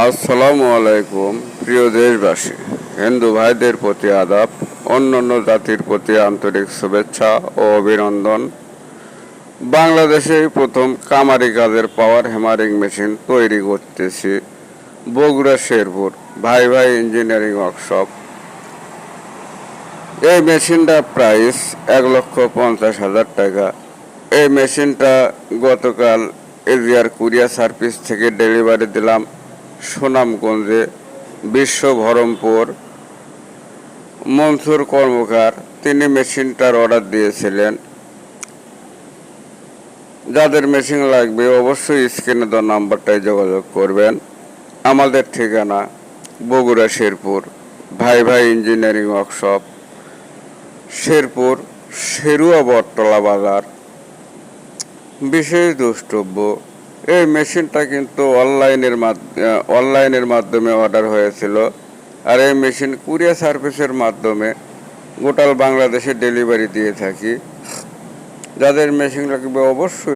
আসসালামু আলাইকুম প্রিয় দেশবাসী, হিন্দু ভাইদের প্রতি আদাব, অন্যান্য জাতির প্রতি আন্তরিক শুভেচ্ছা ও অভিনন্দন। বাংলাদেশে প্রথম কামারি কাজের পাওয়ার হ্যামারিং মেশিন তৈরি করতেছি বগুড়া শেরপুর ভাই ভাই ইঞ্জিনিয়ারিং ওয়ার্কশপ। এই মেশিনটার প্রাইস 1,50,000 টাকা। এই মেশিনটা গতকাল এজিআর কুরিয়ার সার্ভিস থেকে ডেলিভারি দিলাম সুনামগঞ্জে। বিশ্ববহরমপুর মনসুর কর্মকার তিনি মেশিনটার অর্ডার দিয়েছিলেন। যাদের মেশিন লাগবে অবশ্যই স্ক্রিনে দেওয়া নাম্বারটায় যোগাযোগ করবেন। আমাদের ঠিকানা বগুড়া শেরপুর ভাই ভাই ইঞ্জিনিয়ারিং ওয়ার্কশপ, শেরপুর শেরুয়া বটতলা বাজার। বিশেষ দ্রষ্টব্য, এই মেশিনটা কিন্তু অনলাইনের মাধ্যমে অর্ডার হয়েছিল, আর এই মেশিন কুরিয়ার সার্ভিসের মাধ্যমে গোটাল বাংলাদেশে ডেলিভারি দিয়ে থাকি। যাদের মেশিন লাগবে অবশ্যই